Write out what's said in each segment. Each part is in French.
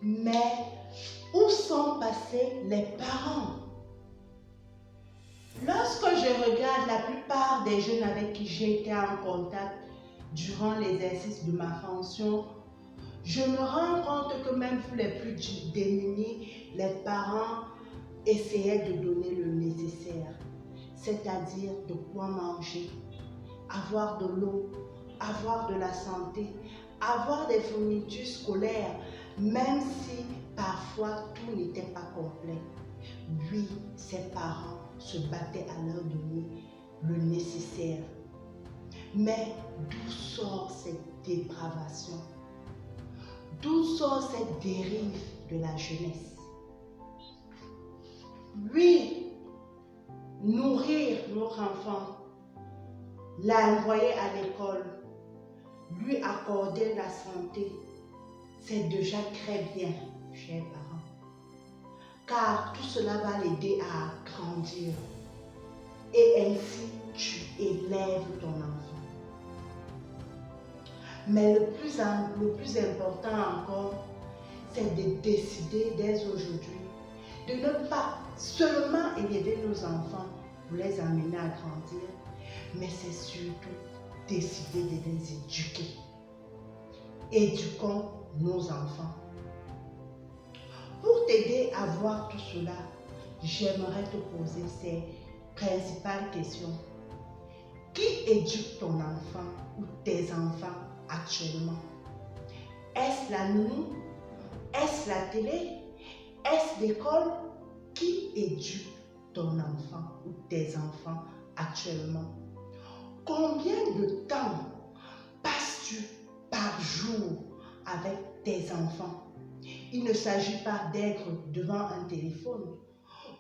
Mais où sont passés les parents? Lorsque je regarde la plupart des jeunes avec qui j'ai été en contact durant l'exercice de ma fonction, je me rends compte que même pour les plus démunis, les parents essayaient de donner le nécessaire, c'est-à-dire de quoi manger, avoir de l'eau, avoir de la santé, avoir des fournitures scolaires, même si parfois tout n'était pas complet. Oui, ses parents se battaient à leur donner le nécessaire. Mais d'où sort cette dépravation? D'où sort cette dérive de la jeunesse? Oui, nourrir notre enfant, l'envoyer à l'école, lui accorder la santé, c'est déjà très bien, chers parents. Car tout cela va l'aider à grandir. Et ainsi, tu élèves ton enfant. Mais le plus important encore, c'est de décider dès aujourd'hui de ne pas seulement élever nos enfants pour les amener à grandir, mais c'est surtout décider de les éduquer. Éduquons nos enfants. Pour t'aider à voir tout cela, j'aimerais te poser ces principales questions. Qui éduque ton enfant ou tes enfants actuellement? Est-ce la nounou? Est-ce la télé? Est-ce l'école? Qui éduque ton enfant ou tes enfants actuellement? Combien de temps passes-tu par jour avec tes enfants? Il ne s'agit pas d'être devant un téléphone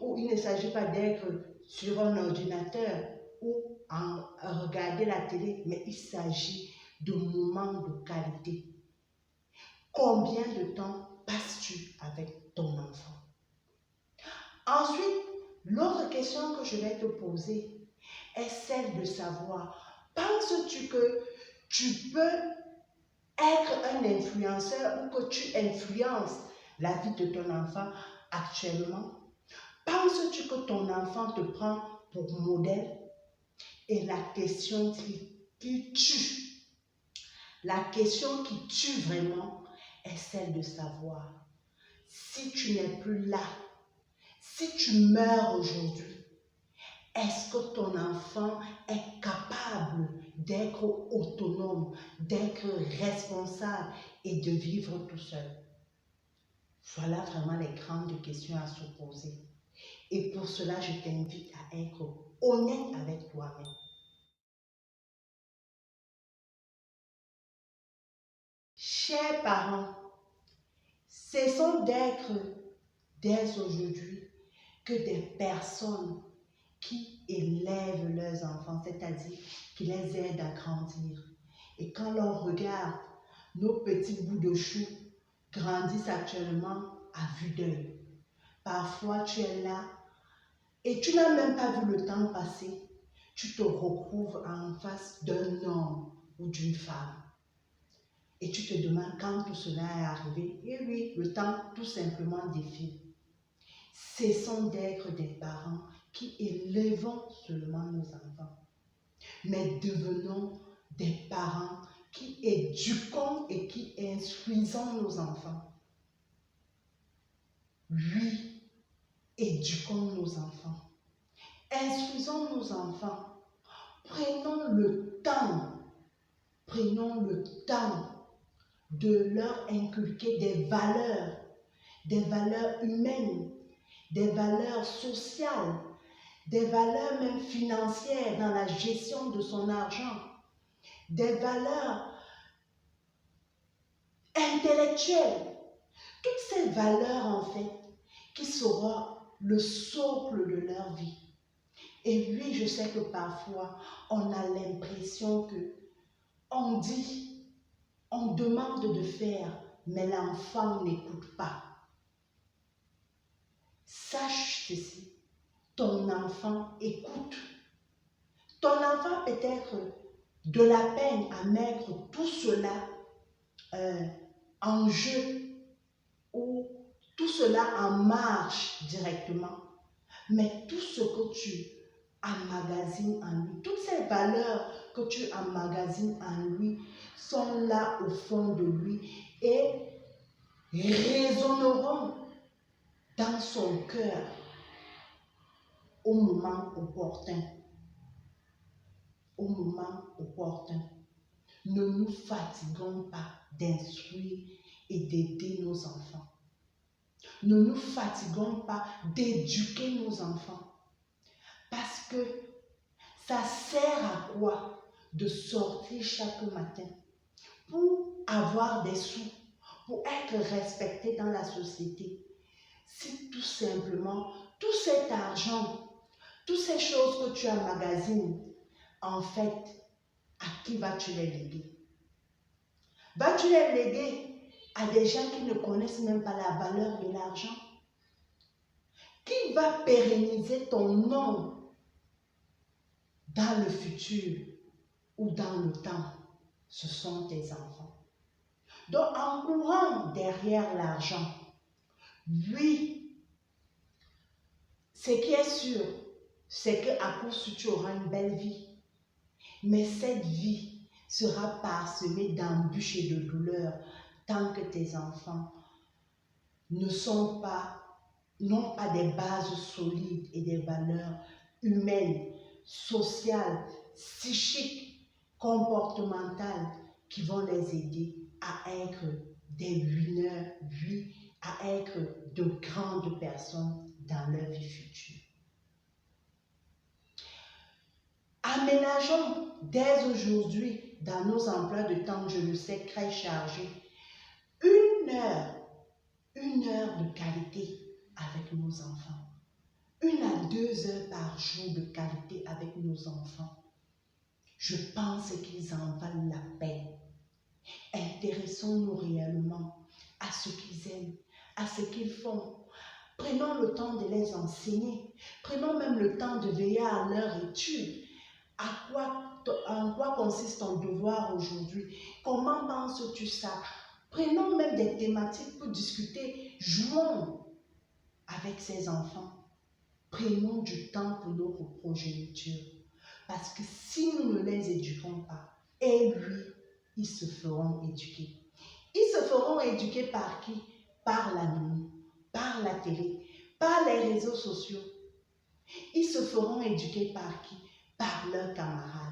ou il ne s'agit pas d'être sur un ordinateur ou en regarder la télé, mais il s'agit de moments de qualité. Combien de temps passes-tu avec ton enfant? Ensuite, l'autre question que je vais te poser est celle de savoir, penses-tu que tu peux être un influenceur ou que tu influences la vie de ton enfant actuellement? Penses-tu que ton enfant te prend pour modèle? Et la question qui tue, la question qui tue vraiment est celle de savoir, si tu n'es plus là, si tu meurs aujourd'hui, est-ce que ton enfant est capable d'être autonome, d'être responsable et de vivre tout seul? Voilà vraiment les grandes questions à se poser. Et pour cela, je t'invite à être honnête avec toi-même. Chers parents, cessons d'être dès aujourd'hui que des personnes qui élèvent leurs enfants, c'est-à-dire qui les aident à grandir. Et quand l'on regarde, nos petits bouts de chou grandissent actuellement à vue d'œil. Parfois, tu es là et tu n'as même pas vu le temps passer. Tu te retrouves en face d'un homme ou d'une femme. Et tu te demandes quand tout cela est arrivé. Et oui, le temps tout simplement défile. Cessons d'être des parents qui élèvent seulement nos enfants, mais devenons des parents qui éduquons et qui instruisons nos enfants. Oui, éduquons nos enfants. Instruisons nos enfants. Prenons le temps de leur inculquer des valeurs humaines, des valeurs sociales, des valeurs même financières dans la gestion de son argent, des valeurs intellectuelles. Toutes ces valeurs en fait qui seront le socle de leur vie. Et oui, je sais que parfois on a l'impression que on dit, on demande de faire, mais l'enfant n'écoute pas. Sache ceci, ton enfant écoute. Ton enfant peut être de la peine à mettre tout cela en jeu ou cela en marche directement. Mais tout ce que tu emmagasines en lui, toutes ces valeurs que tu emmagasines en lui sont là au fond de lui et résonneront dans son cœur au moment opportun. Au moment opportun. Ne nous fatiguons pas d'instruire et d'aider nos enfants. Ne nous fatiguons pas d'éduquer nos enfants. Parce que ça sert à quoi de sortir chaque matin pour avoir des sous, pour être respecté dans la société. Si tout simplement, tout cet argent, toutes ces choses que tu emmagasines, en fait, à qui vas-tu les léguer? Vas-tu les léguer à des gens qui ne connaissent même pas la valeur de l'argent? Qui va pérenniser ton nom dans le futur ou dans le temps? Ce sont tes enfants. Donc, en courant derrière l'argent, oui, ce qui est sûr, c'est qu'à coup sûr, tu auras une belle vie. Mais cette vie sera parsemée d'embûches et de douleurs tant que tes enfants n'ont pas des bases solides et des valeurs humaines, sociales, psychiques, comportementales qui vont les aider à être des winners, oui, à être de grandes personnes dans leur vie future. Aménageons dès aujourd'hui dans nos emplois de temps, je le sais, très chargés, une heure de qualité avec nos enfants. 1 à 2 heures par jour de qualité avec nos enfants. Je pense qu'ils en valent la peine. Intéressons-nous réellement à ce qu'ils aiment, à ce qu'ils font. Prenons le temps de les enseigner. Prenons même le temps de veiller à leur étude. En quoi consiste ton devoir aujourd'hui? Comment penses-tu ça? Prenons même des thématiques pour discuter. Jouons avec ces enfants. Prenons du temps pour notre progéniture. Parce que si nous ne les éduquons pas, et oui, ils se feront éduquer. Ils se feront éduquer par qui? Par la nuit, par la télé, par les réseaux sociaux. Ils se feront éduquer par qui? Par leurs camarades.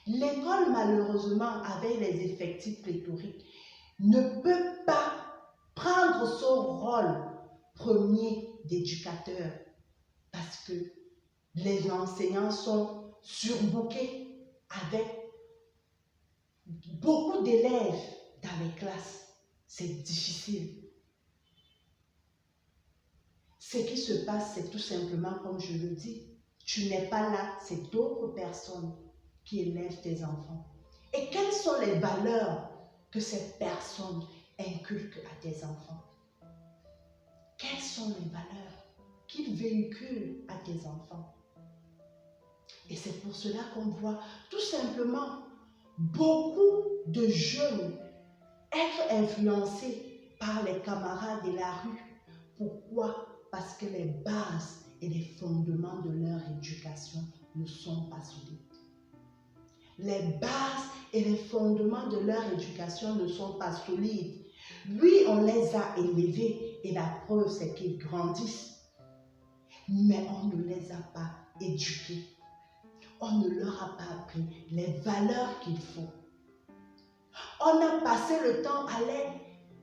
L'école, malheureusement, avec les effectifs pléthoriques, ne peut pas prendre son rôle premier d'éducateur parce que les enseignants sont surbookés avec beaucoup d'élèves dans les classes. C'est difficile. Ce qui se passe, c'est tout simplement, comme je le dis, tu n'es pas là, c'est d'autres personnes qui élèvent tes enfants. Et quelles sont les valeurs que ces personnes inculquent à tes enfants? Quelles sont les valeurs qu'ils véhiculent à tes enfants? Et c'est pour cela qu'on voit tout simplement beaucoup de jeunes être influencés par les camarades de la rue. Pourquoi? Parce que les bases et les fondements de leur éducation ne sont pas solides. Les bases et les fondements de leur éducation ne sont pas solides. Oui, on les a élevés et la preuve c'est qu'ils grandissent. Mais on ne les a pas éduqués. On ne leur a pas appris les valeurs qu'il faut. On a passé le temps à les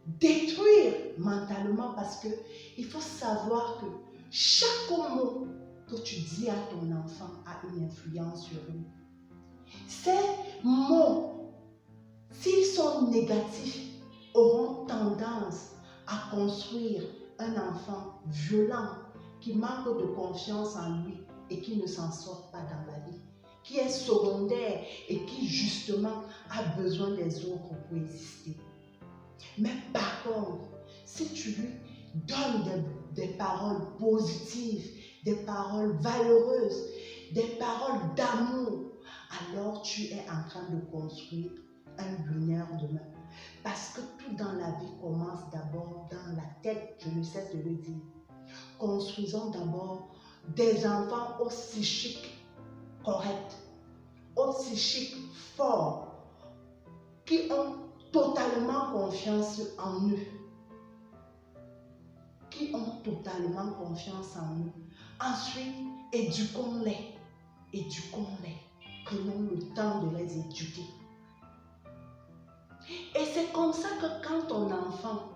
détruire mentalement parce que il faut savoir que chaque mot que tu dis à ton enfant a une influence sur lui. Ces mots, s'ils sont négatifs, auront tendance à construire un enfant violent qui manque de confiance en lui et qui ne s'en sort pas dans la vie, qui est secondaire et qui justement a besoin des autres pour exister. Mais par contre, si tu lui donnes des paroles positives, des paroles valeureuses, des paroles d'amour, alors tu es en train de construire un bonheur demain. Parce que tout dans la vie commence d'abord dans la tête, je ne cesse de le dire. Construisons d'abord des enfants au psychique correct, au psychique fort, qui ont totalement confiance en eux. Qui ont totalement confiance en eux. Ensuite, éduquons-les. Éduquons-les. Prenons le temps de les éduquer. Et c'est comme ça que quand ton enfant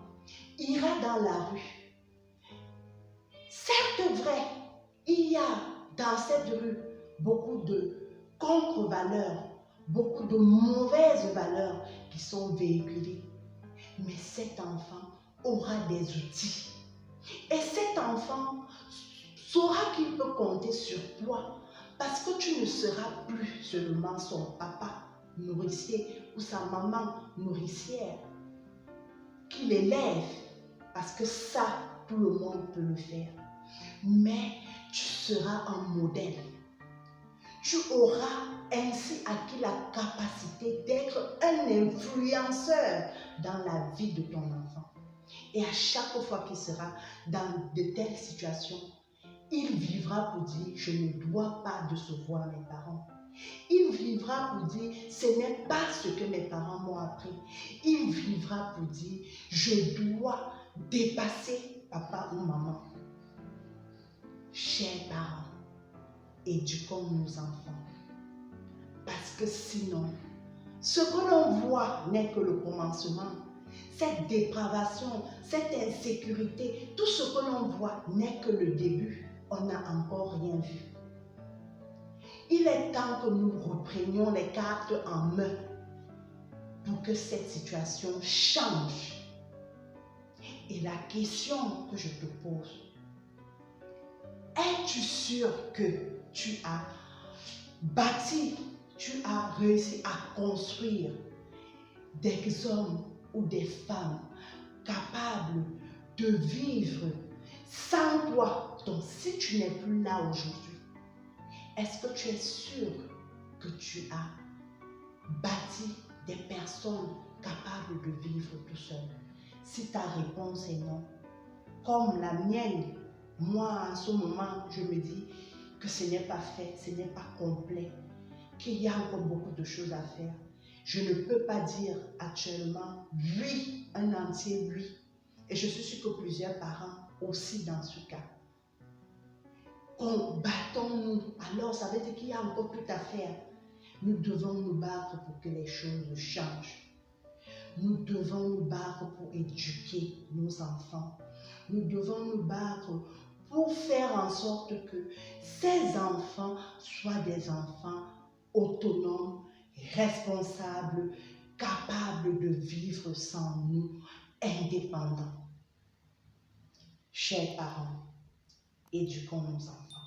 ira dans la rue, certes vrai, il y a dans cette rue beaucoup de contre-valeurs, beaucoup de mauvaises valeurs qui sont véhiculées. Mais cet enfant aura des outils. Et cet enfant saura qu'il peut compter sur toi parce que tu ne seras plus seulement son papa nourricier ou sa maman nourricière qui l'élève, parce que ça, tout le monde peut le faire. Mais tu seras un modèle. Tu auras ainsi acquis la capacité d'être un influenceur dans la vie de ton enfant. Et à chaque fois qu'il sera dans de telles situations, il vivra pour dire, je ne dois pas décevoir mes parents. Il vivra pour dire, ce n'est pas ce que mes parents m'ont appris. Il vivra pour dire, je dois dépasser papa ou maman. Chers parents, éduquons nos enfants. Parce que sinon, ce que l'on voit n'est que le commencement. Cette dépravation, cette insécurité, tout ce que l'on voit n'est que le début. On n'a encore rien vu. Il est temps que nous reprenions les cartes en main pour que cette situation change. Et la question que je te pose, es-tu sûr que tu as bâti, tu as réussi à construire des hommes ou des femmes capables de vivre sans toi? Donc si tu n'es plus là aujourd'hui, est-ce que tu es sûr que tu as bâti des personnes capables de vivre tout seul? Si ta réponse est non, comme la mienne, moi en ce moment, je me dis que ce n'est pas fait, ce n'est pas complet, qu'il y a encore beaucoup de choses à faire. Je ne peux pas dire actuellement oui, un entier oui. Et je suis sûre que plusieurs parents aussi dans ce cas. Battons-nous, alors ça veut dire qu'il y a encore tout à faire. Nous devons nous battre pour que les choses changent. Nous devons nous battre pour éduquer nos enfants. Nous devons nous battre pour faire en sorte que ces enfants soient des enfants autonomes, responsables, capables de vivre sans nous, indépendants. Chers parents, éduquons nos enfants.